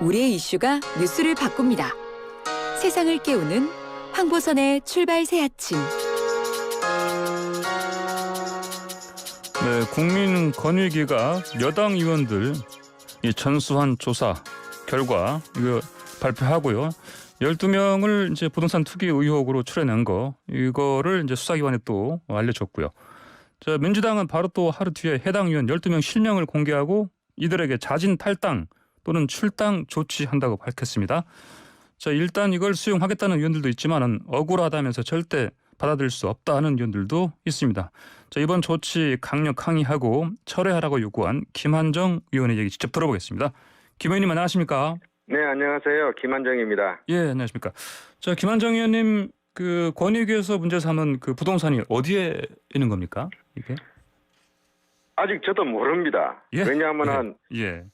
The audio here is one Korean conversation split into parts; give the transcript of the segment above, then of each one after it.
우리의 이슈가 뉴스를 바꿉니다. 세상을 깨우는 황보선의 출발 새 아침. 네, 국민권익위가 여당 의원들 이 전수한 조사 결과 이거 발표하고요. 12명을 이제 부동산 투기 의혹으로 추려낸 거 이거를 이제 수사기관에 또 알려줬고요. 자, 민주당은 바로 또 하루 뒤에 해당 의원 12명 실명을 공개하고 이들에게 자진 탈당 또는 출당 조치한다고 밝혔습니다. 자, 일단 이걸 수용하겠다는 의원들도 있지만은 억울하다면서 절대 받아들일 수 없다는 의원들도 있습니다. 자, 이번 조치 강력 항의하고 철회하라고 요구한 김한정 의원의 얘기 직접 들어보겠습니다. 김 의원님 안녕하십니까? 네, 안녕하세요. 김한정입니다. 예, 안녕하십니까? 자, 김한정 의원님 그 권익위에서 문제 삼은 그 부동산이 어디에 있는 겁니까? 이게? 아직 저도 모릅니다. 예? 왜냐하면은 예.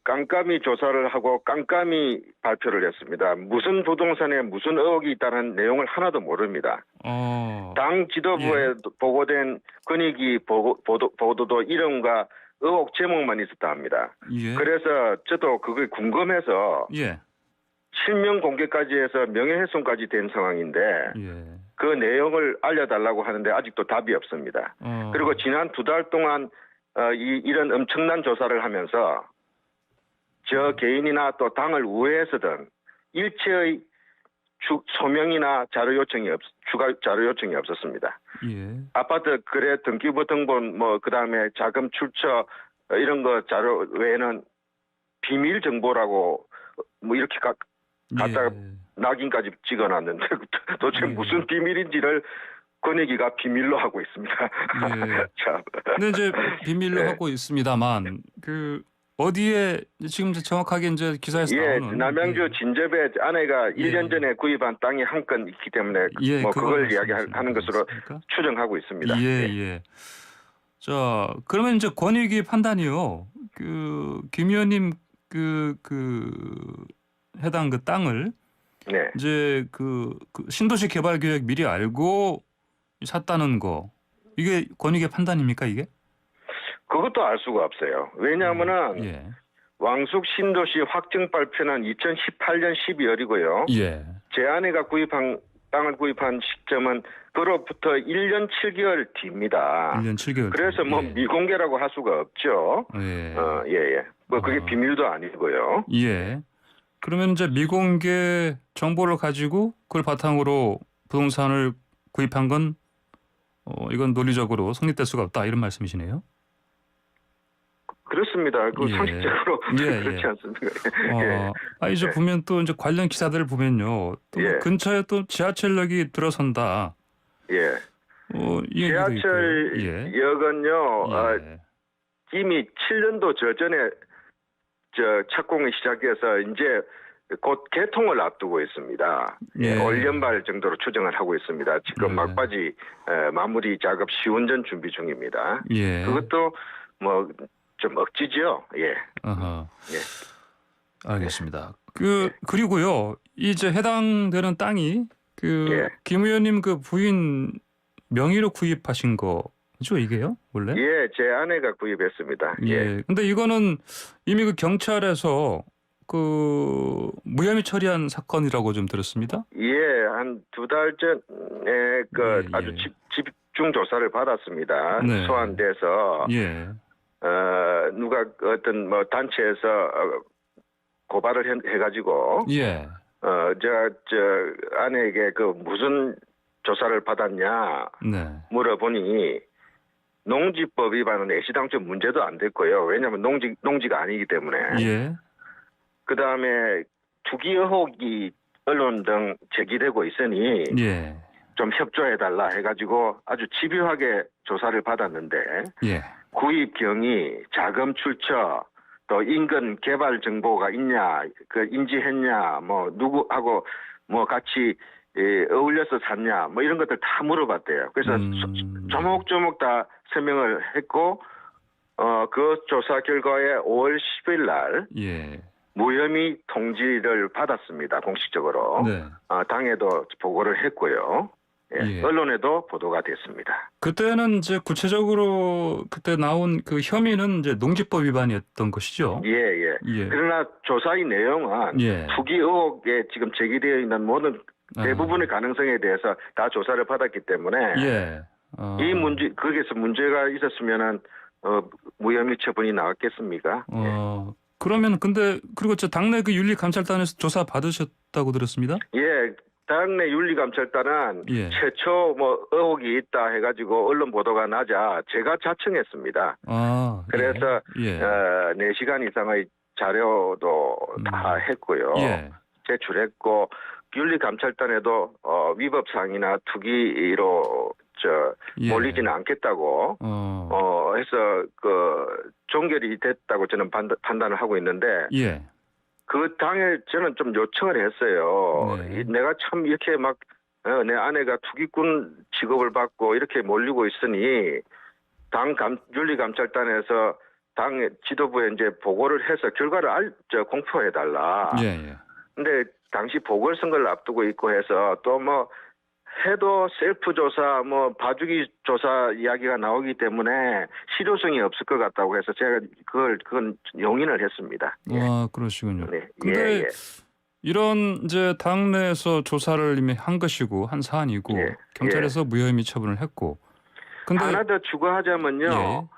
깜깜이 조사를 하고 깜깜이 발표를 했습니다. 무슨 부동산에 무슨 의혹이 있다는 내용을 하나도 모릅니다. 당 지도부에 보고된 권익위 보도도 이름과 의혹 제목만 있었다 합니다. 예. 그래서 저도 그게 궁금해서 예. 실명 공개까지 해서 명예훼손까지 된 상황인데 예. 그 내용을 알려달라고 하는데 아직도 답이 없습니다. 그리고 지난 2달 동안 이런 엄청난 조사를 하면서 저 개인이나 또 당을 우회해서든 일체의 소명이나 추가 자료 요청이 없었습니다. 예. 아파트 거래 등기부 등본 그다음에 자금 출처 이런 거 자료 외에는 비밀 정보라고 이렇게 갖다가 낙인까지 찍어놨는데 도대체 무슨 비밀인지를 권익위가 비밀로 하고 있습니다. 예. 참. 근데 이제 비밀로 네. 하고 있습니다만 그 어디에 지금 정확하게 이제 기사에서 나오는 남양주 진접에 아내가 1년 전에 구입한 땅이 한 건 있기 때문에 그걸 이야기하는 것으로 추정하고 있습니다. 예. 자, 그러면 이제 권익위 판단이요. 김 의원님 그 해당 그 땅을 이제 그 신도시 개발 계획 미리 알고 샀다는 거 이게 권익위 판단입니까 이게? 그것도 알 수가 없어요. 왜냐하면은 왕숙 신도시 확정 발표는 2018년 12월이고요. 예. 제 아내가 땅을 구입한 시점은 그로부터 1년 7개월 뒤입니다. 1년 7개월. 그래서 미공개라고 할 수가 없죠. 그게 비밀도 아니고요. 예. 그러면 이제 미공개 정보를 가지고 그걸 바탕으로 부동산을 구입한 건 이건 논리적으로 성립될 수가 없다 이런 말씀이시네요. 그렇습니다. 상식적으로 그렇지 않습니까? 이제 보면 또 이제 관련 기사들을 보면요. 또 근처에 또 지하철역이 들어선다. 지하철역은요. 이미 7년도 전에 착공이 시작해서 이제 곧 개통을 앞두고 있습니다. 올 연말 정도로 추정을 하고 있습니다. 지금 막바지 마무리 작업 시운전 준비 중입니다. 그것도 좀 억지죠. 알겠습니다. 그리고요. 이제 해당되는 땅이 김 의원님 그 부인 명의로 구입하신 거죠, 이게요? 원래? 제 아내가 구입했습니다. 근데 이거는 이미 경찰에서 무혐의 처리한 사건이라고 좀 들었습니다. 한 2달 전에 아주 집중 조사를 받았습니다. 소환돼서 누가 어떤 단체에서 고발을 해가지고 저 아내에게 무슨 조사를 받았냐 물어보니 농지법 위반은 애시당초 문제도 안 됐고요. 왜냐하면 농지가 아니기 때문에. 그다음에 투기 의혹이 언론 등 제기되고 있으니 좀 협조해달라 해가지고 아주 집요하게 조사를 받았는데 구입 경위, 자금 출처, 또 인근 개발 정보가 있냐, 인지했냐, 누구하고 같이 어울려서 샀냐, 이런 것들 다 물어봤대요. 그래서 조목조목 다 설명을 했고, 그 조사 결과에 5월 10일 날 무혐의 통지를 받았습니다. 공식적으로. 당에도 보고를 했고요. 예. 언론에도 보도가 됐습니다. 그때는 이제 구체적으로 그때 나온 그 혐의는 이제 농지법 위반이었던 것이죠. 예, 예. 예. 그러나 조사의 내용은 예. 투기 의혹에 지금 제기되어 있는 모든 대부분의 가능성에 대해서 다 조사를 받았기 때문에 예. 이 문제 거기에서 문제가 있었으면은 무혐의 처분이 나왔겠습니까? 그러면 근데 그리고 저 당내 그 윤리감찰단에서 조사 받으셨다고 들었습니다. 예. 당내 윤리감찰단은 예. 최초 뭐 의혹이 있다 해가지고 언론 보도가 나자 제가 자청했습니다. 그래서 예. 4시간 이상의 자료도 다 했고요. 예. 제출했고 윤리감찰단에도 위법 사항이나 투기로 예. 몰리지는 않겠다고 해서 그 종결이 됐다고 저는 판단을 하고 있는데 예. 그 당에 저는 좀 요청을 했어요. 네. 내가 참 이렇게 막 내 아내가 투기꾼 취급을 받고 이렇게 몰리고 있으니 윤리감찰단에서 당 지도부에 이제 보고를 해서 결과를 공표해 달라. 예. 예. 근데 당시 보궐선거를 앞두고 있고 해서 또 뭐 해도 셀프 조사 뭐 봐주기 조사 이야기가 나오기 때문에 실효성이 없을 것 같다고 해서 제가 그건 용인을 했습니다. 그러시군요. 네. 근데 예. 이런 이제 당내에서 조사를 이미 한 것이고 한 사안이고 예. 경찰에서 무혐의 처분을 했고. 근데 하나 더 추가하자면요. 예.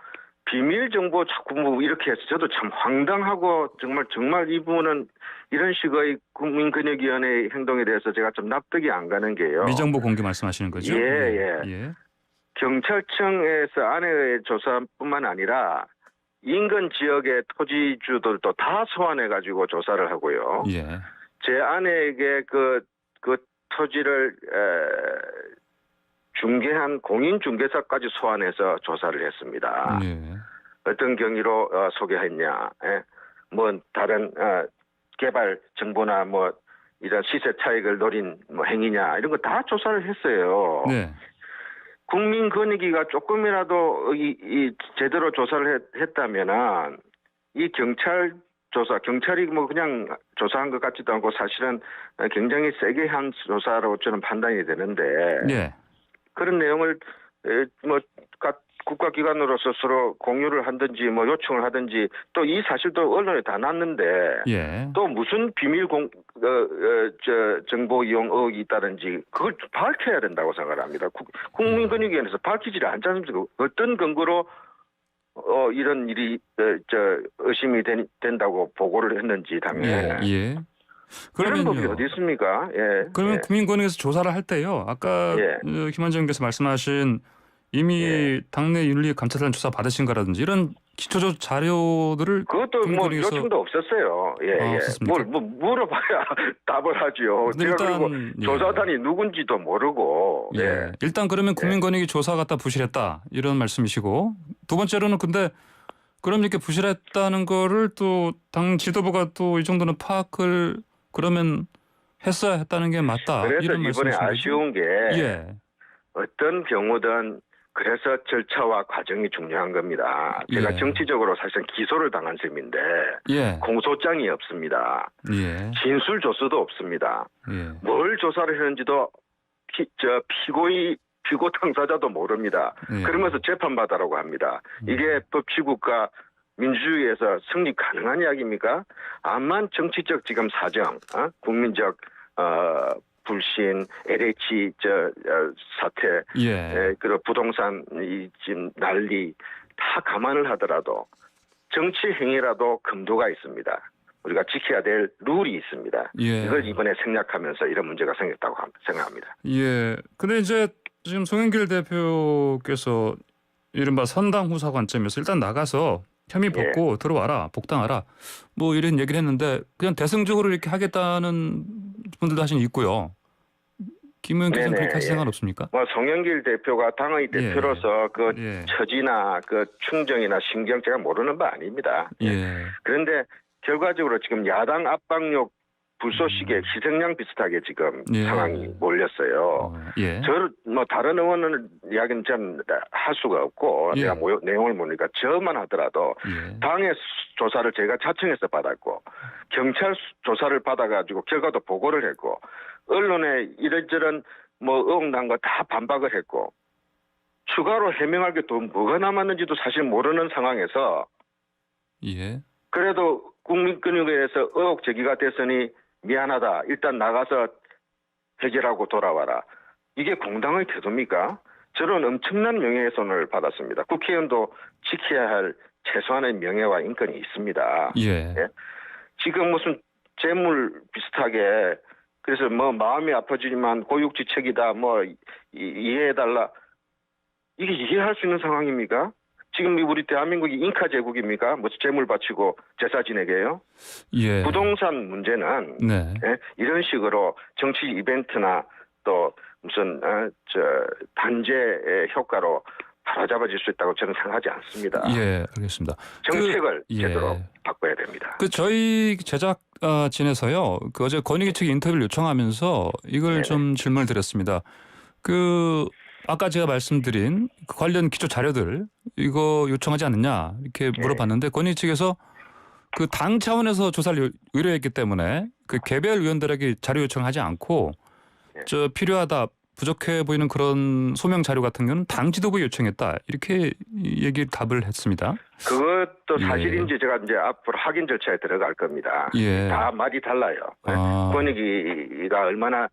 비밀 정보 자꾸 뭐 이렇게 해서 저도 참 황당하고 정말 이 부분은 이런 식의 국민권익위원회의 행동에 대해서 제가 좀 납득이 안 가는 게요. 미정보 공개 말씀하시는 거죠? 예. 경찰청에서 아내의 조사뿐만 아니라 인근 지역의 토지주들도 다 소환해 가지고 조사를 하고요. 예. 제 아내에게 그 토지를 중개한 공인중개사까지 소환해서 조사를 했습니다. 예. 어떤 경위로 소개했냐, 뭐 다른 개발 정보나 뭐 이런 시세 차익을 노린 뭐 행위냐 이런 거 다 조사를 했어요. 네. 국민권익위가 조금이라도 이 제대로 조사를 했다면은 이 경찰이 뭐 그냥 조사한 것 같지도 않고 사실은 굉장히 세게 한 조사로 저는 판단이 되는데. 예. 그런 내용을 뭐 국가기관으로서 서로 공유를 하든지 뭐 요청을 하든지 또 이 사실도 언론에 다 났는데 예. 또 무슨 비밀 정보 이용 의혹이 있다든지 그걸 밝혀야 된다고 생각을 합니다. 국민권익위원회에서 밝히지 않지 않습니까? 어떤 근거로 이런 일이 의심이 된다고 보고를 했는지 당연히. 예. 그런 법이 그러면요. 어디 있습니까? 예. 그러면 예. 국민권익에서 조사를 할 때요. 아까 예. 김한정께서 말씀하신 이미 예. 당내 윤리감찰단 조사 받으신 거라든지 이런 기초적 자료들을 그것도 뭐 국민권익에서- 요청도 없었어요. 예. 없었습니까? 뭘 물어봐야 답을 하죠. 근데 제가 일단, 그리고 조사단이 누군지도 모르고. 예. 일단 그러면 국민권익위 조사 갖다 부실했다 이런 말씀이시고 두 번째로는 근데 그럼 이렇게 부실했다는 거를 또 당 지도부가 또 이 정도는 파악을 그러면 했어야 했다는 게 맞다. 그래서 이런 이번에 말씀이신 거죠? 아쉬운 게 예. 어떤 경우든 그래서 절차와 과정이 중요한 겁니다. 제가 예. 정치적으로 사실은 기소를 당한 셈인데 예. 공소장이 없습니다. 예. 진술 조서도 없습니다. 예. 뭘 조사를 했는지도 피고 당사자도 모릅니다. 예. 그러면서 재판받으라고 합니다. 이게 법치국가 민주주의에서 승리 가능한 이야기입니까? 암만 정치적 지금 사정, 국민적 불신, LH 사태, 예. 그리고 부동산 지금 난리 다 감안을 하더라도 정치 행위라도 금도가 있습니다. 우리가 지켜야 될 룰이 있습니다. 예. 이걸 이번에 생략하면서 이런 문제가 생겼다고 생각합니다. 예. 근데 이제 지금 송영길 대표께서 이른바 선당 후사 관점에서 일단 나가서 혐의 벗고 들어와라, 복당하라, 뭐 이런 얘기를 했는데 그냥 대승적으로 이렇게 하겠다는 분들도 하신 있고요. 김 의원께서는 그렇게 하실 생각 없습니까? 뭐 송영길 대표가 당의 대표로서 그 예. 처지나 그 충정이나 신경 제가 모르는 바 아닙니다. 예. 그런데 결과적으로 지금 야당 압박력 불쏘시개 희생양 비슷하게 지금 예. 상황이 몰렸어요. 예. 뭐 다른 의원은 이야기는 전 할 수가 없고 예. 내가 내용을 모르니까 저만 하더라도 예. 당의 조사를 제가 자청해서 받았고 경찰 조사를 받아가지고 결과도 보고를 했고 언론에 이런저런 뭐 의혹 난 거 다 반박을 했고 추가로 해명할 게 또 뭐가 남았는지도 사실 모르는 상황에서 예. 그래도 국민권익위에서 의혹 제기가 됐으니 미안하다. 일단 나가서 해결하고 돌아와라. 이게 공당의 태도입니까? 저는 엄청난 명예훼손을 받았습니다. 국회의원도 지켜야 할 최소한의 명예와 인권이 있습니다. 예. 지금 무슨 재물 비슷하게 그래서 뭐 마음이 아파지지만 고육지책이다 뭐 이해해달라. 이게 이해할 수 있는 상황입니까? 지금 우리 대한민국이 인카 제국입니까? 뭐 재물 바치고 제사 지내게요? 예. 부동산 문제는 네. 이런 식으로 정치 이벤트나 또 무슨 단죄의 효과로 바로잡아질 수 있다고 저는 생각하지 않습니다. 예, 알겠습니다. 정책을 예. 제대로 바꿔야 됩니다. 저희 제작진에서요. 어제 권익위 측 인터뷰를 요청하면서 이걸 네네. 좀 질문을 드렸습니다. 아까 제가 말씀드린 그 관련 기초 자료들 이거 요청하지 않느냐 이렇게 물어봤는데 권익위 측에서 그 당 차원에서 조사를 의뢰했기 때문에 그 개별 위원들에게 자료 요청하지 않고 필요하다 부족해 보이는 그런 소명 자료 같은 경우는 당 지도부에 요청했다 이렇게 답을 했습니다. 그것도 사실인지 제가 이제 앞으로 확인 절차에 들어갈 겁니다. 예. 다 말이 달라요. 권익위가 얼마나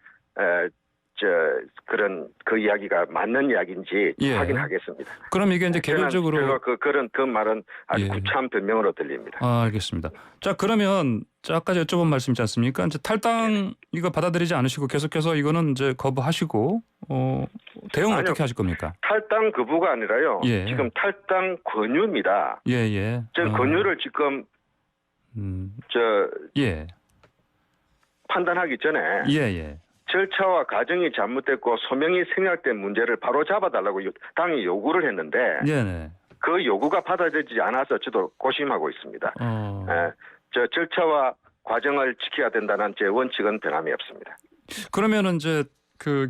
그런 그 이야기가 맞는 이야기인지 확인하겠습니다. 그럼 이게 이제 개별적으로 그 말은 아주 구차한 변명으로 들립니다. 알겠습니다. 자 그러면 아까 여쭤본 말씀 있지 않습니까? 이제 탈당 이거 받아들이지 않으시고 계속해서 이거는 이제 거부하시고 대응을 어떻게 하실 겁니까? 탈당 거부가 아니라요. 지금 탈당 권유입니다. 예. 저 권유를 지금 판단하기 전에 예. 절차와 과정이 잘못됐고 소명이 생략된 문제를 바로 잡아달라고 당이 요구를 했는데 네네. 그 요구가 받아들이지 않아서 저도 고심하고 있습니다. 저 절차와 과정을 지켜야 된다는 제 원칙은 변함이 없습니다. 그러면은 이제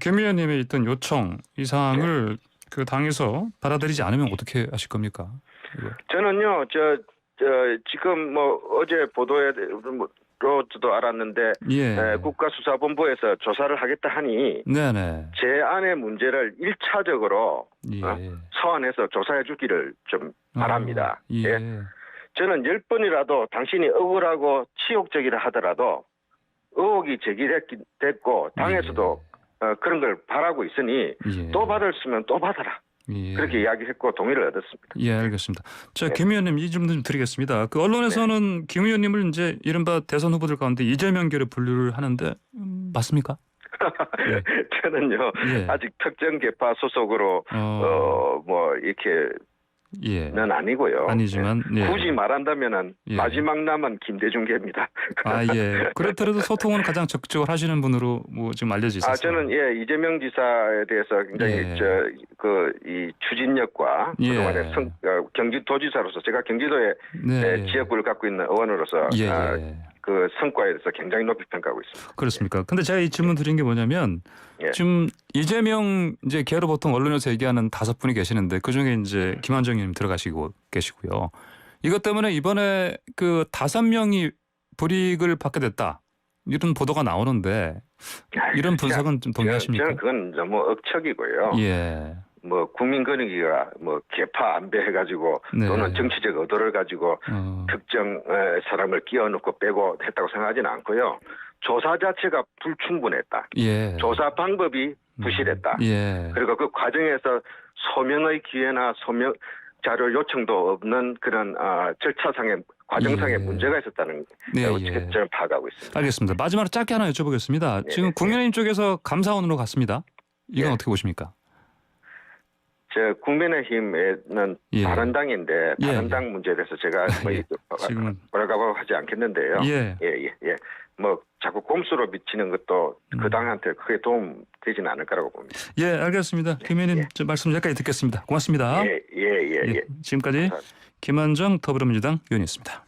김 의원님의 있던 요청 이 사항을 그 당에서 받아들이지 않으면 어떻게 하실 겁니까? 저는요, 지금 뭐 어제 보도에 로도 알았는데 국가수사본부에서 조사를 하겠다 하니 네네. 제 안의 문제를 1차적으로 소환해서 조사해 주기를 좀 바랍니다. 저는 10번이라도 당신이 억울하고 치욕적이라 하더라도 의혹이 제기됐고 당에서도 그런 걸 바라고 있으니 또 받을 수면 또 받아라. 그렇게 이야기했고 동의를 얻었습니다. 예, 알겠습니다. 김 의원님 이 질문 좀 드리겠습니다. 김 의원님을 이제 이른바 대선 후보들 가운데 이재명계로 분류를 하는데 맞습니까? 저는요 아직 특정 계파 소속으로 뭐 이렇게 는 아니고요. 아니지만 굳이 말한다면은 마지막 남은 김대중계입니다. 그렇더라도 소통은 가장 적극적으로 하시는 분으로 뭐 지금 알려져 있어서. 저는 이재명 지사에 대해서 굉장히 이 추진력과 그동안의 경기도지사로서 제가 경기도에 지역구를 갖고 있는 의원으로서 그 성과에 대해서 굉장히 높이 평가하고 있습니다. 그렇습니까? 근데 제가 이 질문 드린 게 뭐냐면 지금 이재명 이제 계로 보통 언론에서 얘기하는 5분이 계시는데 그 중에 이제 김한정 의원님 들어가시고 계시고요. 이것 때문에 이번에 그 5명이 불이익을 받게 됐다. 이런 보도가 나오는데 이런 분석은 좀 동의하십니까? 저는 그건 너무 억척이고요. 뭐 국민권익위가 뭐 계파 안배해가지고 또는 정치적 의도를 가지고 특정 사람을 끼워넣고 빼고 했다고 생각하지는 않고요. 조사 자체가 불충분했다. 조사 방법이 부실했다. 그리고 그 과정에서 소명의 기회나 소명 자료 요청도 없는 그런 절차상의 과정상의 문제가 있었다는 저는 파악하고 있습니다. 알겠습니다. 마지막으로 짧게 하나 여쭤보겠습니다. 지금 국민의힘 쪽에서 감사원으로 갔습니다. 이건 어떻게 보십니까? 국민의힘에는 바른당인데 바른당 문제에 대해서 제가 지금은 뭐라고 하지 않겠는데요. 뭐 자꾸 꼼수로 미치는 것도 그 당한테 크게 도움 되지는 않을 거라고 봅니다. 알겠습니다. 김 의원님 말씀 여기까지 듣겠습니다. 고맙습니다. 지금까지 김한정 더불어민주당 의원이었습니다.